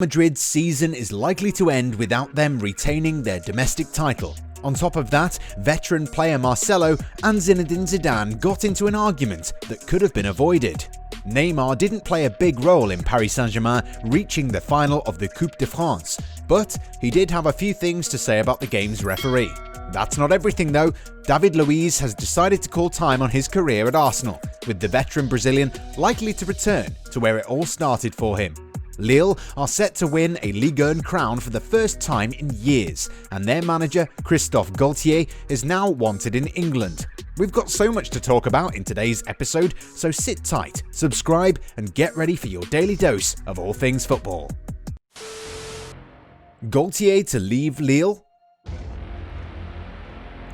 Madrid's season is likely to end without them retaining their domestic title. On top of that, veteran player Marcelo and Zinedine Zidane got into an argument that could have been avoided. Neymar didn't play a big role in Paris Saint Germain reaching the final of the Coupe de France, but he did have a few things to say about the game's referee. That's not everything though. David Luiz has decided to call time on his career at Arsenal, with the veteran Brazilian likely to return to where it all started for him. Lille are set to win a Ligue 1 crown for the first time in years, and their manager, Christophe Galtier, is now wanted in England. We've got so much to talk about in today's episode, so sit tight, subscribe, and get ready for your daily dose of all things football. Galtier to leave Lille?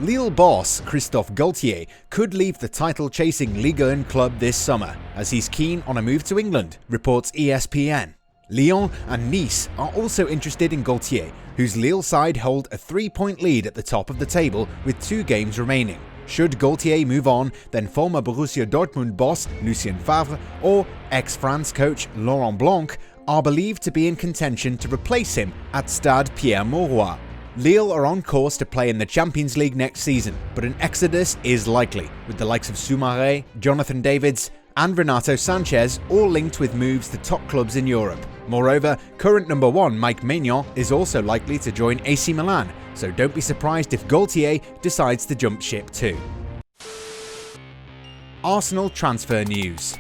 Lille boss Christophe Galtier could leave the title-chasing Ligue 1 club this summer, as he's keen on a move to England, reports ESPN. Lyon and Nice are also interested in Galtier, whose Lille side hold a 3-point lead at the top of the table with 2 games remaining. Should Galtier move on, then former Borussia Dortmund boss Lucien Favre or ex-France coach Laurent Blanc are believed to be in contention to replace him at Stade Pierre-Mauroy. Lille are on course to play in the Champions League next season, but an exodus is likely, with the likes of Soumaré, Jonathan Davids and Renato Sanchez all linked with moves to top clubs in Europe. Moreover, current number 1 Mike Maignan is also likely to join AC Milan, so don't be surprised if Galtier decides to jump ship too. Arsenal transfer news.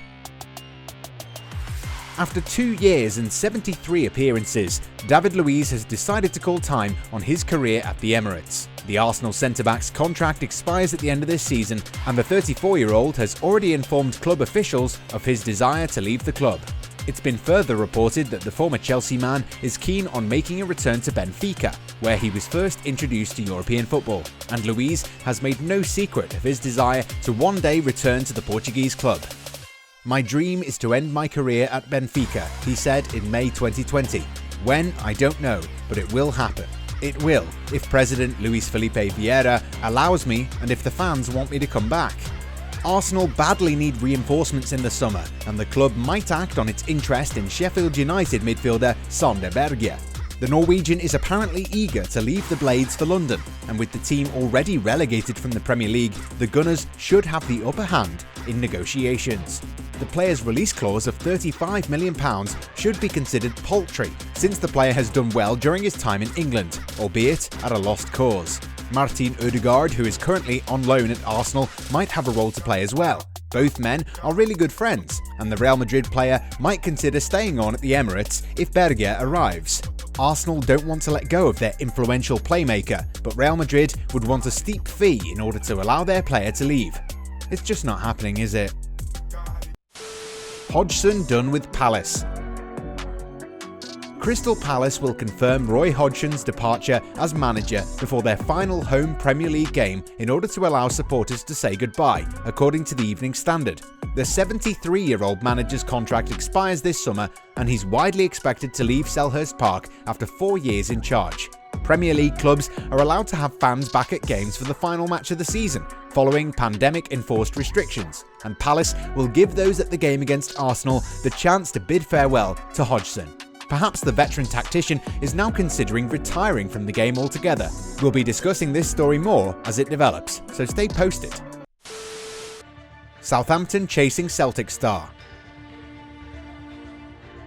After 2 years and 73 appearances, David Luiz has decided to call time on his career at the Emirates. The Arsenal centre-back's contract expires at the end of this season, and the 34-year-old has already informed club officials of his desire to leave the club. It's been further reported that the former Chelsea man is keen on making a return to Benfica, where he was first introduced to European football, and Luiz has made no secret of his desire to one day return to the Portuguese club. "My dream is to end my career at Benfica," he said in May 2020. "When, I don't know, but it will happen. It will, if President Luis Felipe Vieira allows me and if the fans want me to come back." Arsenal badly need reinforcements in the summer, and the club might act on its interest in Sheffield United midfielder Sander Berge. The Norwegian is apparently eager to leave the Blades for London, and with the team already relegated from the Premier League, the Gunners should have the upper hand in negotiations. The player's release clause of £35 million should be considered paltry, since the player has done well during his time in England, albeit at a lost cause. Martin Edouard, who is currently on loan at Arsenal, might have a role to play as well. Both men are really good friends, and the Real Madrid player might consider staying on at the Emirates if Berge arrives. Arsenal don't want to let go of their influential playmaker, but Real Madrid would want a steep fee in order to allow their player to leave. It's just not happening, is it? Hodgson done with Palace. Crystal Palace will confirm Roy Hodgson's departure as manager before their final home Premier League game in order to allow supporters to say goodbye, according to the Evening Standard. The 73-year-old manager's contract expires this summer, and he's widely expected to leave Selhurst Park after 4 years in charge. Premier League clubs are allowed to have fans back at games for the final match of the season, following pandemic-enforced restrictions, and Palace will give those at the game against Arsenal the chance to bid farewell to Hodgson. Perhaps the veteran tactician is now considering retiring from the game altogether. We'll be discussing this story more as it develops, so stay posted. Southampton chasing Celtic star.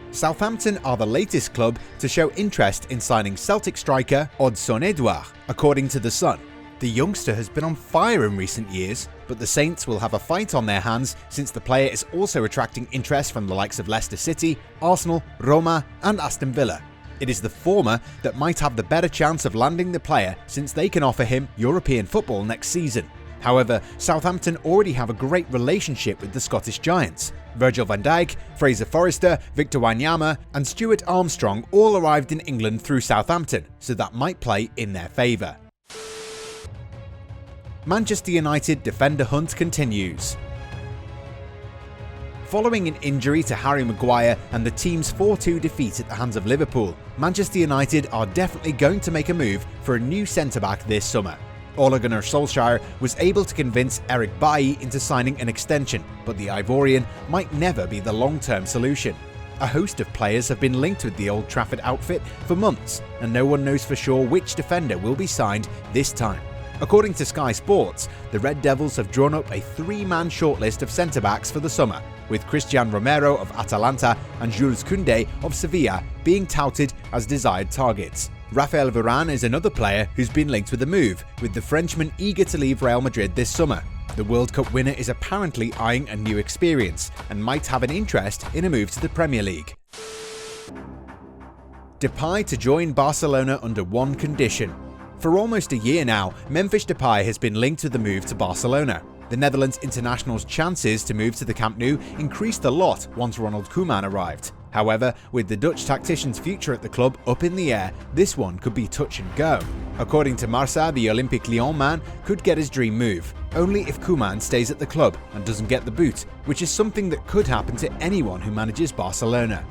Southampton are the latest club to show interest in signing Celtic striker Hodgson Edouard, according to The Sun. The youngster has been on fire in recent years, but the Saints will have a fight on their hands since the player is also attracting interest from the likes of Leicester City, Arsenal, Roma and Aston Villa. It is the former that might have the better chance of landing the player, since they can offer him European football next season. However, Southampton already have a great relationship with the Scottish Giants. Virgil van Dijk, Fraser Forrester, Victor Wanyama and Stuart Armstrong all arrived in England through Southampton, so that might play in their favour. Manchester United defender hunt continues. Following an injury to Harry Maguire and the team's 4-2 defeat at the hands of Liverpool, Manchester United are definitely going to make a move for a new centre-back this summer. Ole Gunnar Solskjaer was able to convince Eric Bailly into signing an extension, but the Ivorian might never be the long-term solution. A host of players have been linked with the Old Trafford outfit for months, and no one knows for sure which defender will be signed this time. According to Sky Sports, the Red Devils have drawn up a three-man shortlist of centre-backs for the summer, with Cristian Romero of Atalanta and Jules Koundé of Sevilla being touted as desired targets. Raphael Varane is another player who's been linked with the move, with the Frenchman eager to leave Real Madrid this summer. The World Cup winner is apparently eyeing a new experience and might have an interest in a move to the Premier League. Depay to join Barcelona under one condition. For almost a year now, Memphis Depay has been linked to the move to Barcelona. The Netherlands international's chances to move to the Camp Nou increased a lot once Ronald Koeman arrived. However, with the Dutch tactician's future at the club up in the air, this one could be touch and go. According to Marca, the Olympique Lyon man could get his dream move, only if Koeman stays at the club and doesn't get the boot, which is something that could happen to anyone who manages Barcelona.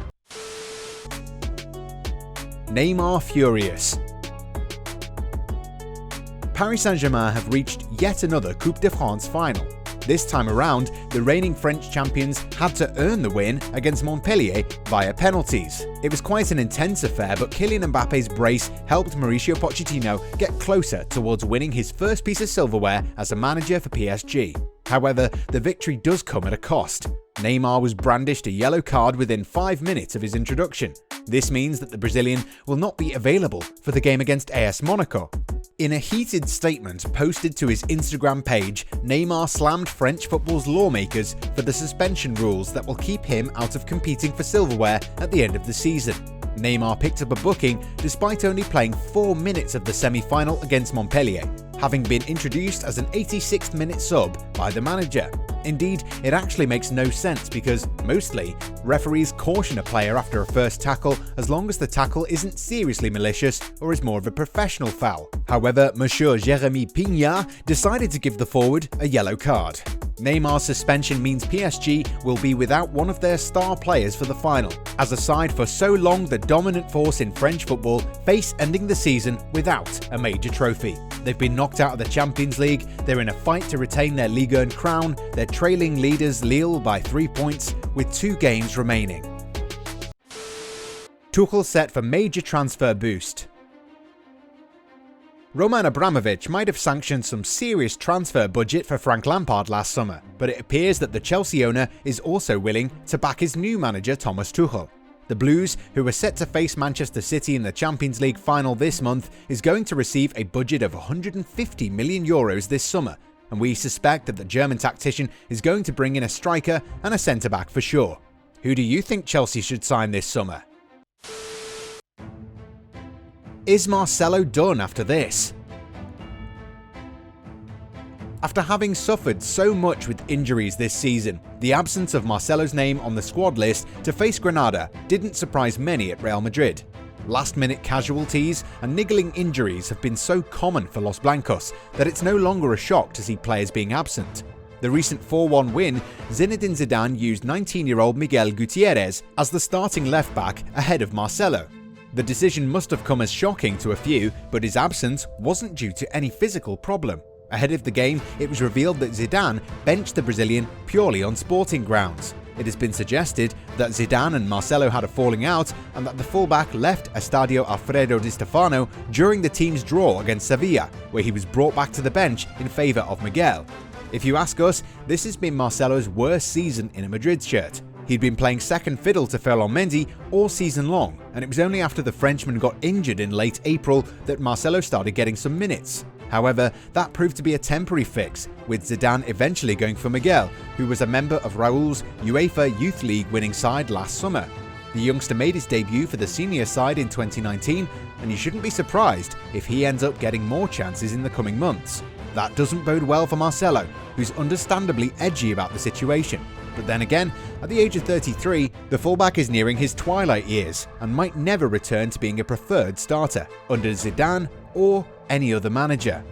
Neymar furious. Paris Saint Germain have reached yet another Coupe de France final. This time around, the reigning French champions had to earn the win against Montpellier via penalties. It was quite an intense affair, but Kylian Mbappe's brace helped Mauricio Pochettino get closer towards winning his first piece of silverware as a manager for PSG. However, the victory does come at a cost. Neymar was brandished a yellow card within 5 minutes of his introduction. This means that the Brazilian will not be available for the game against AS Monaco. In a heated statement posted to his Instagram page, Neymar slammed French football's lawmakers for the suspension rules that will keep him out of competing for silverware at the end of the season. Neymar picked up a booking despite only playing 4 minutes of the semi-final against Montpellier, having been introduced as an 86th minute sub by the manager. Indeed, it actually makes no sense because, mostly, referees caution a player after a first tackle as long as the tackle isn't seriously malicious or is more of a professional foul. However, Monsieur Jérémy Pignat decided to give the forward a yellow card. Neymar's suspension means PSG will be without one of their star players for the final, as a side for so long the dominant force in French football face ending the season without a major trophy. They've been knocked out of the Champions League, they're in a fight to retain their Ligue 1 crown, they're trailing leaders Lille by 3 points with 2 games remaining. Tuchel set for major transfer boost. Roman Abramovich might have sanctioned some serious transfer budget for Frank Lampard last summer, but it appears that the Chelsea owner is also willing to back his new manager Thomas Tuchel. The Blues, who are set to face Manchester City in the Champions League final this month, is going to receive a budget of €150 million this summer, and we suspect that the German tactician is going to bring in a striker and a centre-back for sure. Who do you think Chelsea should sign this summer? Is Marcelo done after this? After having suffered so much with injuries this season, the absence of Marcelo's name on the squad list to face Granada didn't surprise many at Real Madrid. Last-minute casualties and niggling injuries have been so common for Los Blancos that it's no longer a shock to see players being absent. The recent 4-1 win, Zinedine Zidane used 19-year-old Miguel Gutierrez as the starting left-back ahead of Marcelo. The decision must have come as shocking to a few, but his absence wasn't due to any physical problem. Ahead of the game, it was revealed that Zidane benched the Brazilian purely on sporting grounds. It has been suggested that Zidane and Marcelo had a falling out and that the fullback left Estadio Alfredo Di Stefano during the team's draw against Sevilla, where he was brought back to the bench in favour of Miguel. If you ask us, this has been Marcelo's worst season in a Madrid shirt. He'd been playing second fiddle to Ferland Mendy all season long, and it was only after the Frenchman got injured in late April that Marcelo started getting some minutes. However, that proved to be a temporary fix, with Zidane eventually going for Miguel, who was a member of Raúl's UEFA Youth League winning side last summer. The youngster made his debut for the senior side in 2019, and you shouldn't be surprised if he ends up getting more chances in the coming months. That doesn't bode well for Marcelo, who's understandably edgy about the situation. But then again, at the age of 33, the fullback is nearing his twilight years and might never return to being a preferred starter under Zidane or any other manager.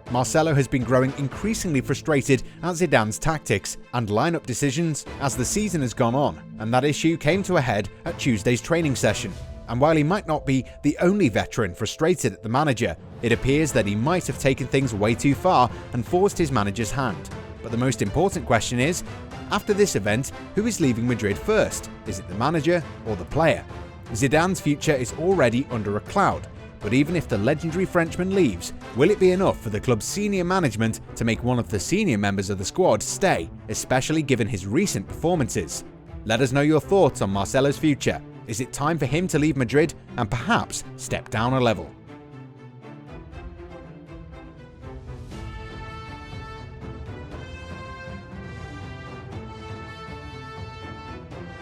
Marcelo has been growing increasingly frustrated at Zidane's tactics and lineup decisions as the season has gone on, and that issue came to a head at Tuesday's training session. And while he might not be the only veteran frustrated at the manager, it appears that he might have taken things way too far and forced his manager's hand. But the most important question is, After this event, who is leaving Madrid first? Is it the manager or the player? Zidane's future is already under a cloud, but even if the legendary Frenchman leaves, will it be enough for the club's senior management to make one of the senior members of the squad stay, especially given his recent performances? Let us know your thoughts on Marcelo's future. Is it time for him to leave Madrid and perhaps step down a level?